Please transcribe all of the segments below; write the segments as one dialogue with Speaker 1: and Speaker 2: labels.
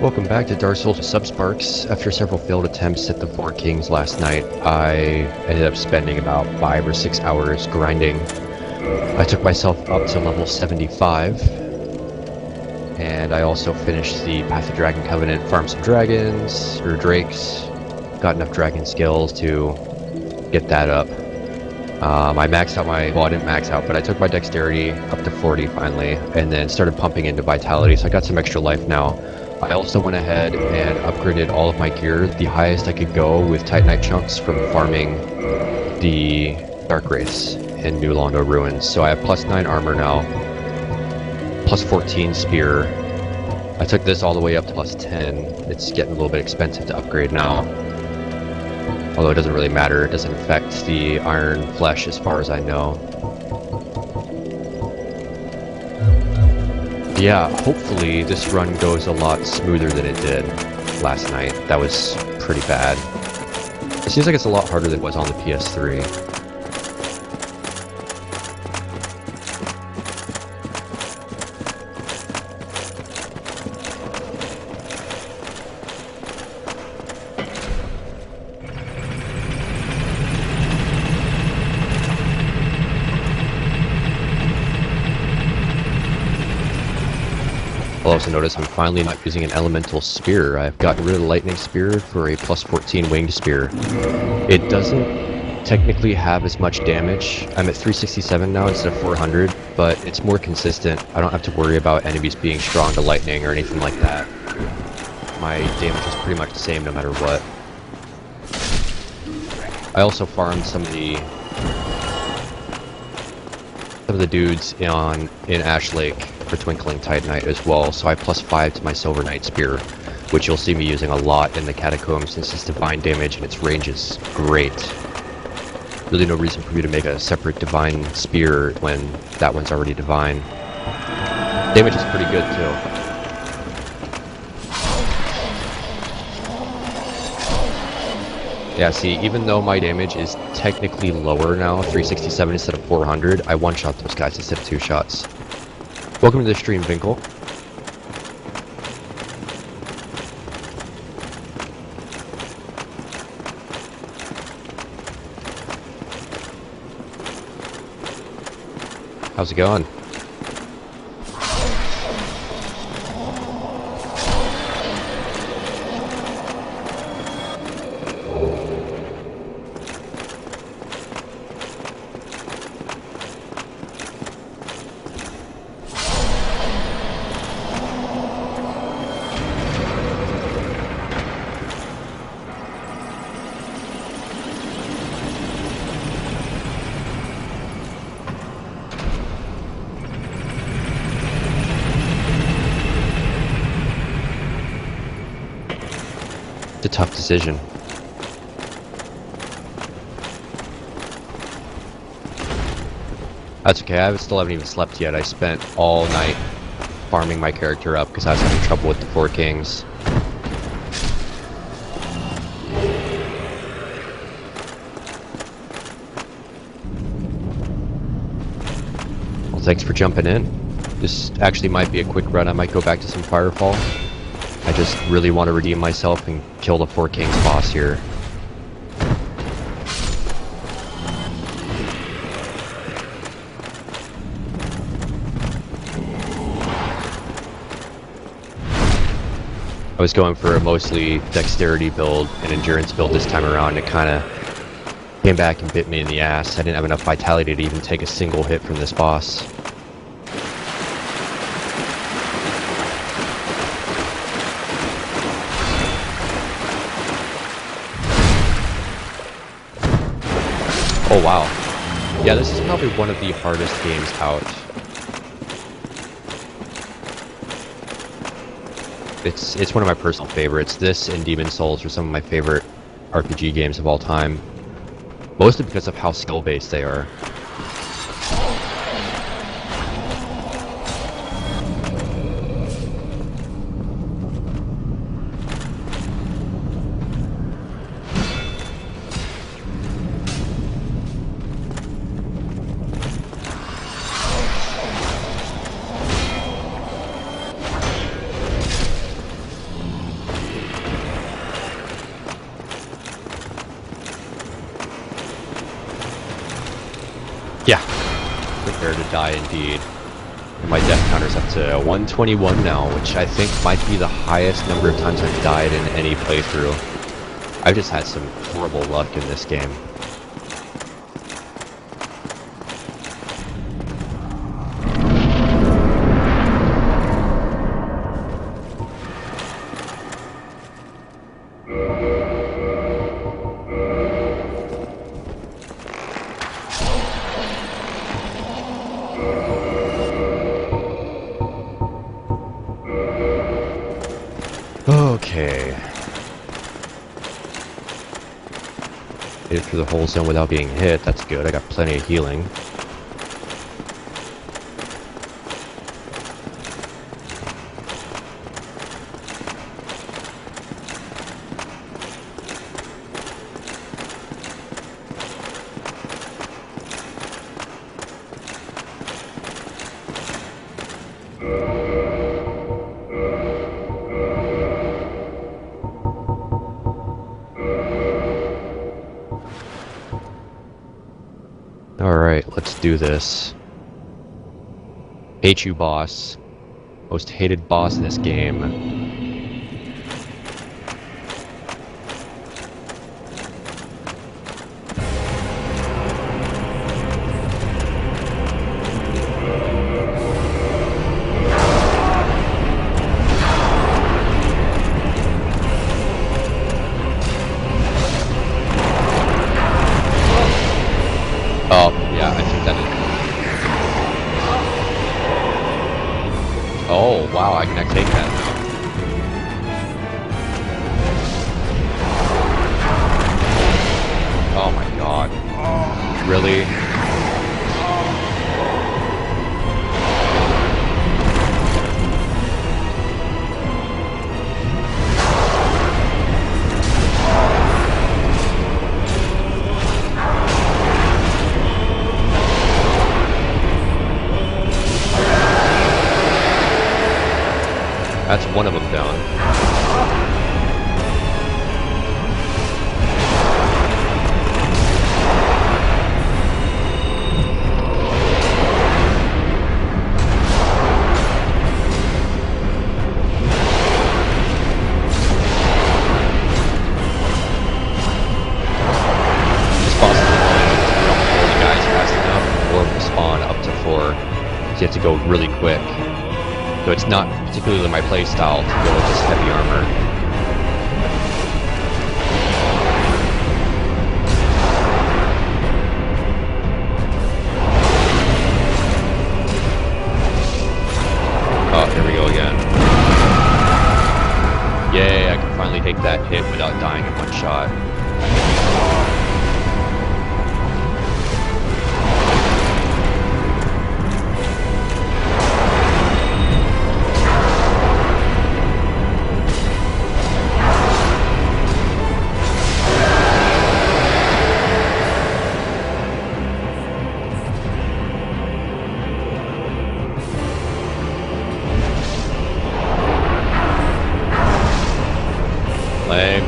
Speaker 1: Welcome back to Dark Souls with Subsparks. After several failed attempts at the Four Kings last night, I ended up spending about 5 or 6 hours grinding. I took myself up to level 75, and I also finished the Path of Dragon Covenant, farmed some dragons, or drakes, got enough dragon skills to get that up. I maxed out well, I didn't max out, but I took my dexterity up to 40 finally, and then started pumping into vitality, so I got some extra life now. I also went ahead and upgraded all of my gear, the highest I could go with Titanite chunks from farming the Dark Wraiths in New Londo Ruins. So I have plus 9 armor now, plus 14 spear. I took this all the way up to plus 10. It's getting a little bit expensive to upgrade now. Although it doesn't really matter, it doesn't affect the iron flesh as far as I know. Yeah, hopefully this run goes a lot smoother than it did last night. That was pretty bad. It seems like it's a lot harder than it was on the PS3. I'll also notice I'm finally not using an elemental spear. I've gotten rid of the lightning spear for a plus 14 winged spear. It doesn't technically have as much damage. I'm at 367 now instead of 400, but it's more consistent. I don't have to worry about enemies being strong to lightning or anything like that. My damage is pretty much the same no matter what. I also farmed some of the dudes in Ash Lake for Twinkling Titanite as well, so I plus 5 to my Silver Knight Spear, which you'll see me using a lot in the Catacombs since it's divine damage and its range is great. Really no reason for me to make a separate divine spear when that one's already divine. Damage is pretty good too. Yeah, see, even though my damage is technically lower now, 367 instead of 400, I one-shot those guys instead of 2 shots. Welcome to the stream, Vinkle. How's it going? It's a tough decision. That's okay, I still haven't even slept yet. I spent all night farming my character up because I was having trouble with the Four Kings. Well, thanks for jumping in. This actually might be a quick run. I might go back to some Firefall. I just really want to redeem myself and kill the Four Kings boss here. I was going for a mostly dexterity build and endurance build this time around. It kind of came back and bit me in the ass. I didn't have enough vitality to even take a single hit from this boss. Oh wow. Yeah, this is probably one of the hardest games out. It's one of my personal favorites. This and Demon Souls are some of my favorite RPG games of all time. Mostly because of how skill-based they are. die indeed. And my death counter's up to 121 now, which I think might be the highest number of times I've died in any playthrough. I've just had some horrible luck in this game. Okay. Made it through the whole zone without being hit. That's good. I got plenty of healing. Alright, let's do this. HU boss. Most hated boss in this game. Oh, yeah, I think that is... Oh, wow, I can actually take that now. Oh my god. Really? That's one of them down. This boss is annoying because you don't kill the guys fast enough or respawn up to 4. So you have to go really quick. So it's not particularly my playstyle to go with this heavy armor. Oh, here we go again. Yay, I can finally take that hit without dying in one shot. Lame.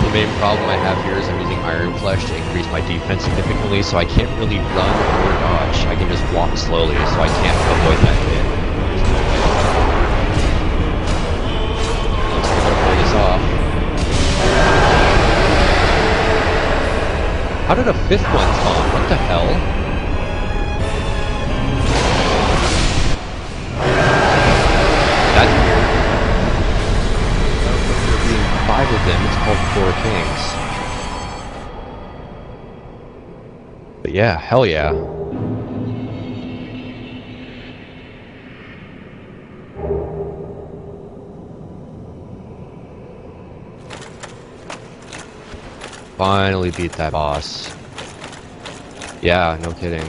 Speaker 1: The main problem I have here is I'm using Iron Flesh to increase my defense significantly, so I can't really run or dodge. I can just walk slowly, so I can't avoid that hit. There's no way. Looks like I'm gonna pull this off. How did a fifth one spawn? What the hell? That's weird. There being 5 of them, it's called 4 Kings. But yeah, hell yeah. Finally beat that boss. Yeah, no kidding.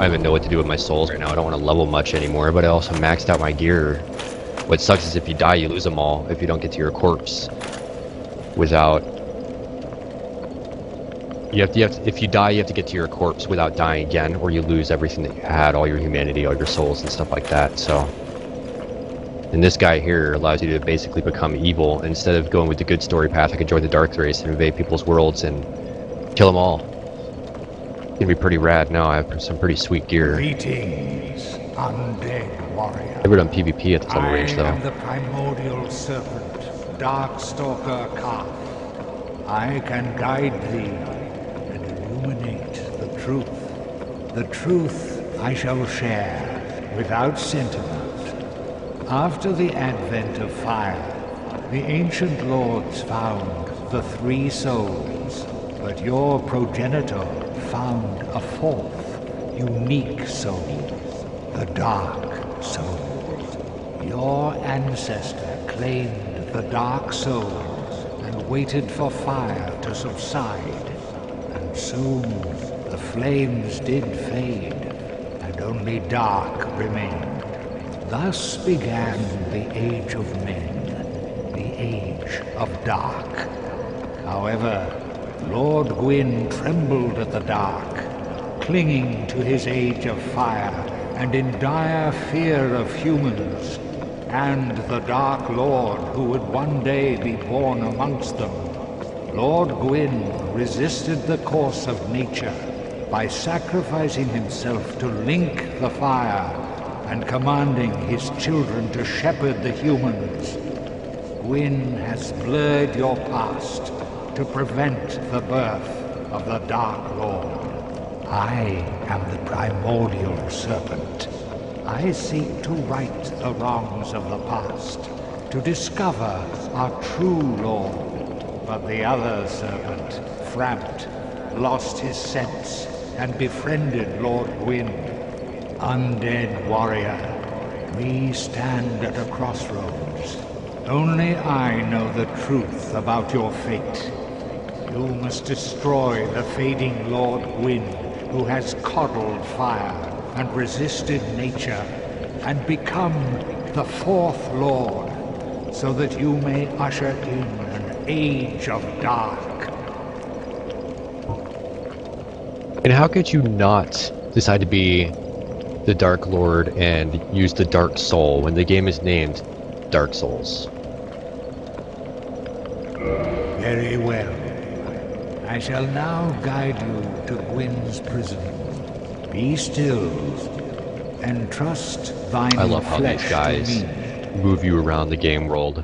Speaker 1: don't even know what to do with my souls right now. I don't want to level much anymore, but I also maxed out my gear. What sucks is if you die, you lose them all if you don't get to your corpse without... if you die, you have to get to your corpse without dying again, or you lose everything that you had, all your humanity, all your souls, and stuff like that, so... And this guy here allows you to basically become evil. Instead of going with the good story path, I could join the Dark Race and invade people's worlds and kill them all. It's gonna be pretty rad now. I have some pretty sweet gear.
Speaker 2: Greetings, undead warrior.
Speaker 1: Never done PvP at the summer range, though.
Speaker 2: I am the primordial serpent, Darkstalker Kaf. I can guide thee and illuminate the truth. The truth I shall share without sentiment. After the advent of fire, the ancient lords found the three souls, but your progenitor found a fourth, unique soul, the Dark Soul. Your ancestor claimed the Dark Souls and waited for fire to subside, and soon the flames did fade, and only dark remained. Thus began the Age of Men, the Age of Dark. However, Lord Gwyn trembled at the dark, clinging to his Age of Fire and in dire fear of humans, and the Dark Lord who would one day be born amongst them. Lord Gwyn resisted the course of nature by sacrificing himself to link the fire and commanding his children to shepherd the humans. Gwyn has blurred your past to prevent the birth of the Dark Lord. I am the primordial serpent. I seek to right the wrongs of the past, to discover our true Lord. But the other serpent, Frampt, lost his sense and befriended Lord Gwyn. Undead warrior, we stand at a crossroads. Only I know the truth about your fate. You must destroy the fading Lord Gwyn, who has coddled fire and resisted nature, and become the fourth Lord, so that you may usher in an age of dark.
Speaker 1: And how could you not decide to be the Dark Lord and use the Dark Soul when the game is named Dark Souls?
Speaker 2: Very well. I shall now guide you to Gwyn's prison. Be still and trust thine
Speaker 1: I love how
Speaker 2: flesh
Speaker 1: these guys
Speaker 2: to me.
Speaker 1: move you around the game world.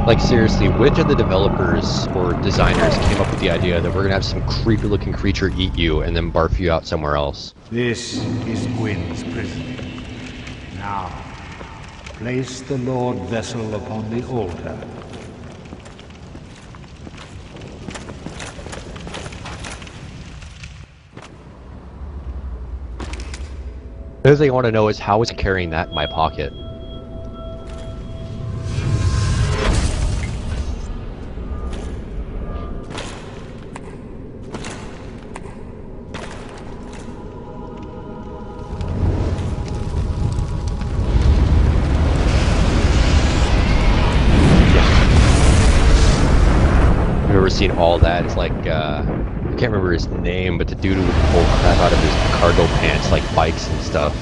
Speaker 1: Like seriously, which of the developers or designers came up with the idea that we're gonna have some creepy looking creature eat you and then barf you out somewhere else?
Speaker 2: This is Gwyn's prison. Now, place the Lord Vessel upon the altar.
Speaker 1: The other thing I want to know is how is it carrying that in my pocket? Seen all that. It's like I can't remember his name, but the dude who would pull crap out of his cargo pants like bikes and stuff.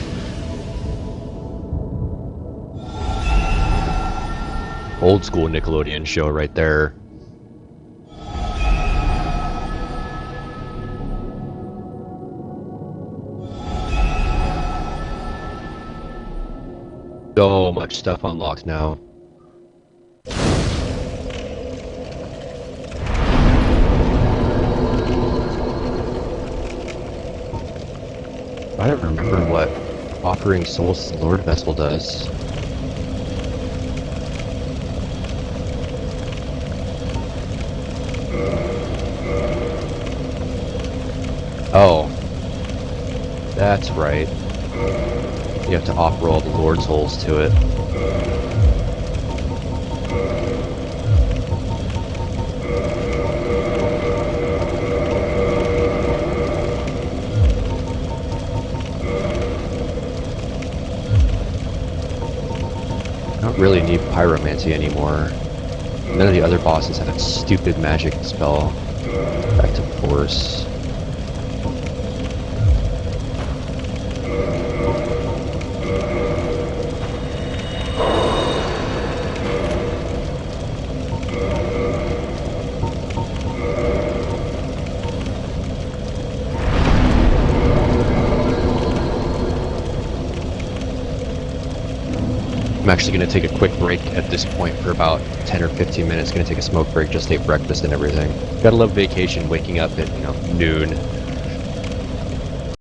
Speaker 1: Old school Nickelodeon show right there. So much stuff unlocked now. I don't remember what offering souls to the Lord Vessel does. Oh. That's right. You have to off-roll the Lord's holes to it. I don't really need pyromancy anymore. None of the other bosses have that stupid magic spell. Back to force. I'm actually going to take a quick break at this point for about 10 or 15 minutes. Going to take a smoke break, just ate breakfast and everything. Gotta love vacation, waking up at, noon.